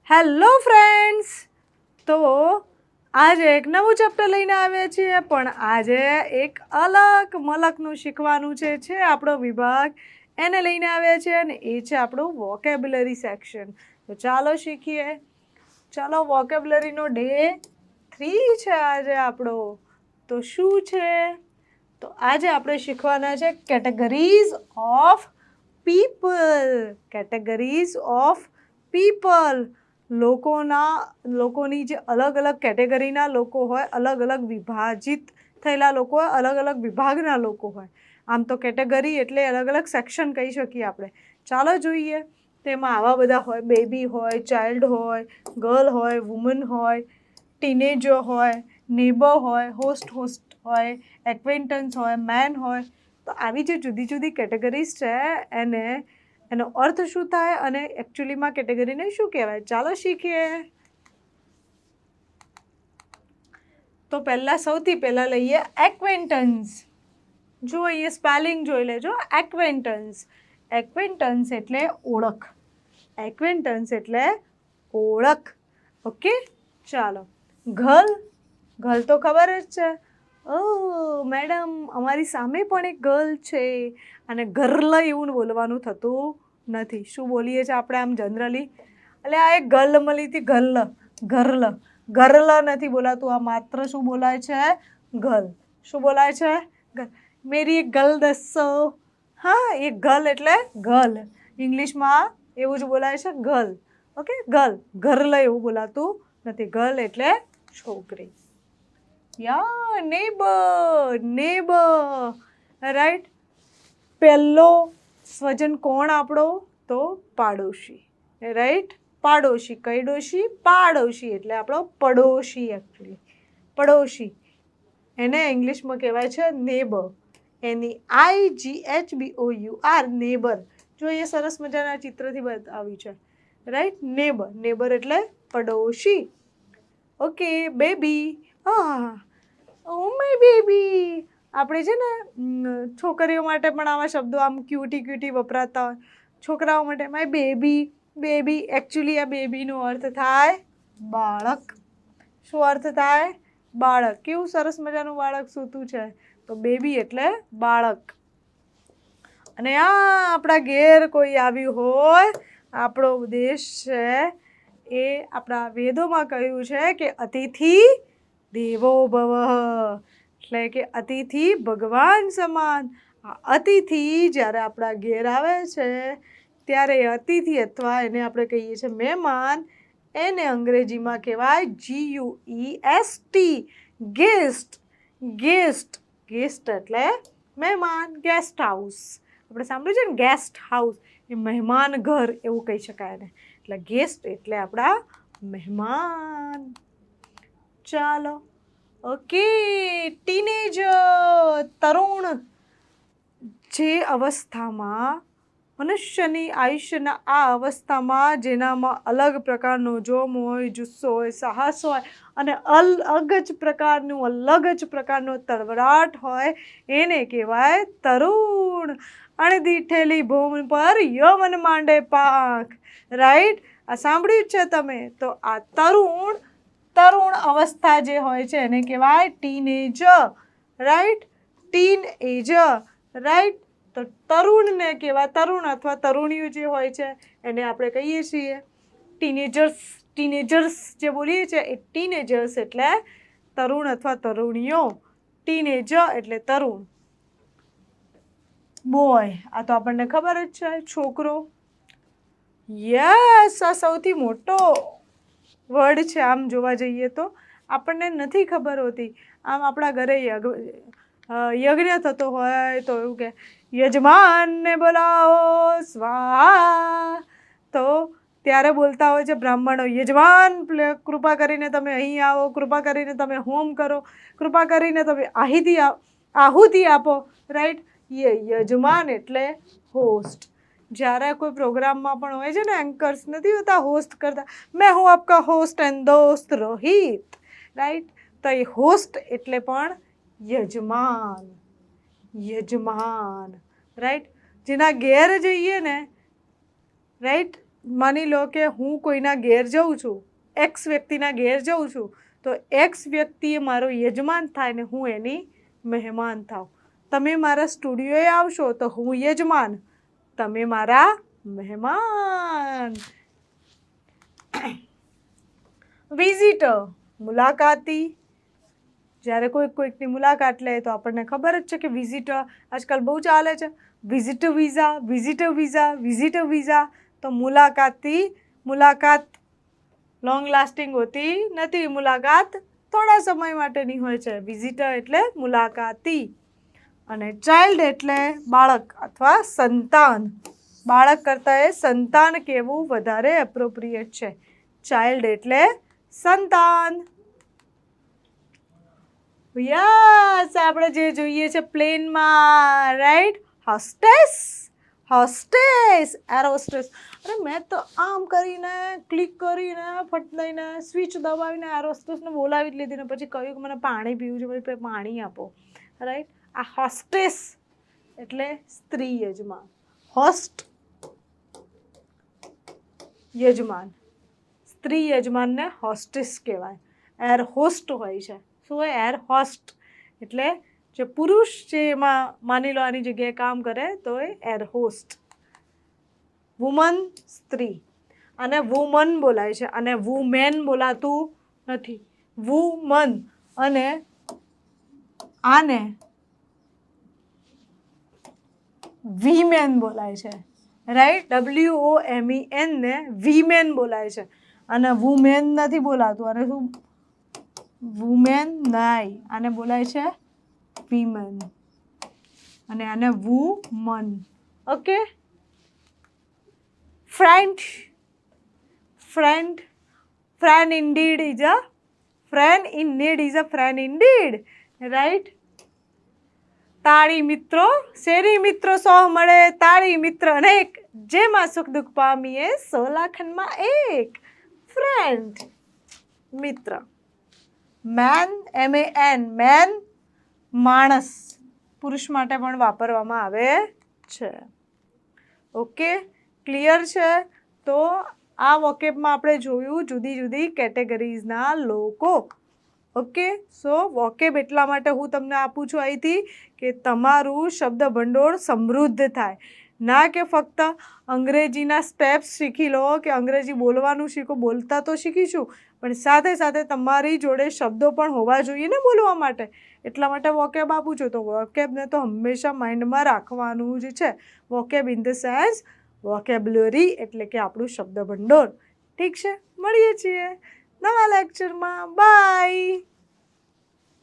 Hello friends, તો આજે એક નવું ચેપ્ટર લઈને આવ્યા છીએ, પણ આજે એક અલગ મલકનું શીખવાનું છે આપણો વિભાગ એને લઈને આવ્યા છે અને એ છે આપણું વોકેબ્યુલરી સેક્શન. તો ચાલો શીખીએ. ચાલો, વોકેબ્યુલરીનો ડે 3 છે આજે આપણો. તો શું છે? તો આજે આપણે શીખવાના છે categories of people. Categories of people. લોકોની જે અલગ અલગ કેટેગરીના લોકો હોય, અલગ અલગ વિભાજિત થયેલા લોકો હોય, અલગ અલગ વિભાગના લોકો હોય. આમ તો કેટેગરી એટલે અલગ અલગ સેક્શન કહી શકીએ આપણે. ચાલો જોઈએ. તેમાં આવા બધા હોય: બેબી હોય, ચાઇલ્ડ હોય, ગર્લ હોય, વુમન હોય, ટીનેજર હોય, નેબર હોય, હોસ્ટ હોય, એક્વેન્ટન્સ હોય, મેન હોય. તો આવી જે જુદી જુદી કેટેગરીઝ છે એનો અર્થ શું થાય અને એકચ્યુઅલીમાં કેટેગરીને શું કહેવાય, ચાલો શીખીએ. તો સૌથી પહેલાં લઈએ એક્વેન્ટન્સ. જો અહીંયા સ્પેલિંગ જોઈ લેજો. એક્વેન્ટન્સ. એક્વેન્ટન્સ એટલે ઓળખ. એક્વેન્ટન્સ એટલે ઓળખ. ઓકે, ચાલો. ગર્લ તો ખબર જ છે. ઓ મેડમ, અમારી સામે પણ એક ગર્લ છે. અને ગર્લ એવું બોલવાનું થતું નથી. શું બોલીએ છીએ આપણે આમ જનરલી? એટલે આ એક ગર્લ મળી હતી. ગર્લ નથી બોલાતું. આ માત્ર શું બોલાય છે? ગર્લ. શું બોલાય છે? મેરી એક ગર્લ દસો. હા, એ ગર્લ એટલે ગર્લ. ઇંગ્લિશમાં એવું જ બોલાય છે, ગર્લ. ઓકે, ગર્લ એવું બોલાતું નથી. ગર્લ એટલે છોકરી. યા, નેબર. રાઈટ. પહેલો સ્વજન કોણ આપણો? તો પાડોશી. રાઈટ. પાડોશી. કઈ ડોશી? પાડોશી એટલે આપણો પડોશી. એકચ્યુઅલી પડોશી એને ઇંગ્લિશમાં કહેવાય છે નેબર. NEIGHBOUR, neighbour. જો એ સરસ મજાના ચિત્રથી બતાવ્યું છે. રાઈટ. નેબર એટલે પડોશી. Okay, baby. Oh my baby. આપણે છે ને છોકરીઓ માટે પણ આવા શબ્દો આમ ક્યુટી વપરાતા હોય. છોકરાઓ માટે માય બેબી. એકચ્યુઅલી આ બેબીનો અર્થ થાય બાળક. શું અર્થ થાય? બાળક. કેવું સરસ મજાનું બાળક સૂતું છે. તો બેબી એટલે બાળક. અને આપણા ઘેર કોઈ આવ્યું હોય, આપણો દેશ છે એ આપણા વેદોમાં કહ્યું છે કે અતિથિ દેવો ભવ. એટલે કે અતિથિ ભગવાન સમાન. અતિથિ જ્યારે આપણા ઘેર આવે છે ત્યારે અતિથિ અથવા એને આપણે કહીએ છીએ મહેમાન, એને અંગ્રેજીમાં કહેવાય GUEST. ગેસ્ટ એટલે મહેમાન. ગેસ્ટ હાઉસ આપણે સાંભળ્યું છે ને, ગેસ્ટ હાઉસ એ મહેમાન ઘર એવું કહી શકાય એને. એટલે ગેસ્ટ એટલે આપણા મહેમાન. ચાલો. ઓકે, ટીનેજર, તરુણ. જે અવસ્થામાં મનુષ્યની આયુષ્યના આ અવસ્થામાં જેનામાં અલગ પ્રકારનો જોમ હોય, જુસ્સો હોય, સાહસ હોય અને અલગ જ પ્રકારનો તળવળાટ હોય, એને કહેવાય તરુણ. અણદીઠેલી ભૂમિ પર યૌવન માંડે પાંખ. રાઈટ. આ સાંભળ્યું છે તમે? તો આ તરુણ અવસ્થા જે હોય છે એને કહેવાય ટીનેજર. રાઈટ. ટીનએજર. રાઈટ. તો તરુણને કહેવાય, તરુણ અથવા તરુણીઓ જે હોય છે એને આપણે કહીએ છીએ ટીનેજર્સ જે બોલીએ છીએ એ ટીનેજર્સ એટલે તરુણ અથવા તરુણીઓ. ટીનેજર એટલે તરુણ. બોય, આ તો આપણને ખબર જ છે, છોકરો. યસ, આ સૌથી મોટો વર્ડ છે. આમ જોવા જઈએ તો આપણને નથી ખબર હોતી. આમ આપણા ઘરે યજ્ઞ થતો હોય તો એવું કે યજમાનને બોલાવો સ્વાહા. તો ત્યારે બોલતા હોય છે બ્રાહ્મણો, યજમાન કૃપા કરીને તમે અહીં આવો, કૃપા કરીને તમે હોમ કરો, કૃપા કરીને તમે આહુતિ આપો. રાઈટ. યજમાન એટલે હોસ્ટ. જ્યારે કોઈ પ્રોગ્રામમાં પણ હોય છે ને, એન્કર્સ નથી હોતા હોસ્ટ કરતા, મેં હું આપકા હોસ્ટ એન્ડ દોસ્ત રોહિત. રાઈટ. તો એ હોસ્ટ એટલે પણ યજમાન. રાઈટ. જેના ઘેર જઈએ ને, રાઈટ, માની લો કે હું કોઈના ઘેર જાઉં છું, એક્સ વ્યક્તિના ઘેર જાઉં છું, તો એક્સ વ્યક્તિ એ મારો યજમાન થાય ને હું એની મહેમાન થાઉં. તમે મારા સ્ટુડિયોએ આવશો તો હું યજમાન, તમે મારા મહેમાન. વિઝિટર મુલાકાતી. જ્યારે કોઈકની મુલાકાત લે તો આપણને ખબર જ છે કે વિઝિટર આજકાલ બહુ ચાલે છે. Visitor visa, visitor visa, visitor visa. તો મુલાકાતી, મુલાકાત લોંગ લાસ્ટિંગ હોતી નથી, મુલાકાત થોડા સમય માટેની હોય છે. વિઝિટર એટલે મુલાકાતી. અને ચાઇલ્ડ એટલે બાળક અથવા સંતાન. બાળક કરતાં એ સંતાન કહેવું વધારે એપ્રોપ્રિએટ છે. ચાઇલ્ડ એટલે સંતાન. યસ, આપણે જે જોઈએ છે પ્લેનમાં, right, hostess, hostess, air hostess. અરે મેં તો આમ કરીને ક્લિક કરીને ફટ લઈને સ્વિચ દબાવીને એર હોસ્ટેસને બોલાવી જ લીધી ને પછી કહ્યું કે મને પાણી પીવું છે, પછી પાણી આપો, રાઈટ. આ હોસ્ટેસ એટલે સ્ત્રી યજમાન. હોસ્ટ યજમાન, સ્ત્રી યજમાનને હોસ્ટેસ કહેવાય. એર હોસ્ટ હોય છે. શું હોય? એર હોસ્ટ એટલે જે પુરુષ જે એમાં માની લો આની જગ્યાએ કામ કરે તો એ એર હોસ્ટ. વુમન સ્ત્રી, અને વુમન બોલાય છે, અને વુમેન બોલાતું નથી. વુમન. અને આને વીમેન બોલાય છે, રાઈટ. WOMEN ને વીમેન બોલાય છે, અને વુમેન નથી બોલાતું. અને શું? વુમેન નહીં, આને બોલાય છે વીમેન, અને આને woman. Okay. Friend, friend, friend indeed is a friend in need is a friend indeed, right. તાળી મિત્રો, શેરી મિત્રો 100 મળે, તાળી મિત્ર અનેક, જેમાં સુખ દુઃખ પામીએ 100 લાખમાં એક. ફ્રેન્ડ, મિત્ર. મેન, MAN, મેન માણસ, પુરુષ માટે પણ વાપરવામાં આવે છે. ઓકે, ક્લિયર છે? તો આ વોકેબમાં આપણે જોયું જુદી જુદી કેટેગરીઝના લોકો. ઓકે, સો વોકેબ એટલા માટે હું તમને આપું છું અહીંથી કે તમારું શબ્દ ભંડોળ સમૃદ્ધ થાય. ના કે ફક્ત અંગ્રેજીના સ્ટેપ્સ શીખી લો કે અંગ્રેજી બોલવાનું શીખો. બોલતા તો શીખીશું, પણ સાથે સાથે તમારી જોડે શબ્દો પણ હોવા જોઈએ ને બોલવા માટે. એટલા માટે વોકેબ આપું છું. તો વોકેબને તો હંમેશા માઇન્ડમાં રાખવાનું જ છે. Vocab in the sense vocabulary એટલે કે આપણું શબ્દ ભંડોળ. ઠીક છે? મળીએ છીએ નવા લેક્ચરમાં. બાય.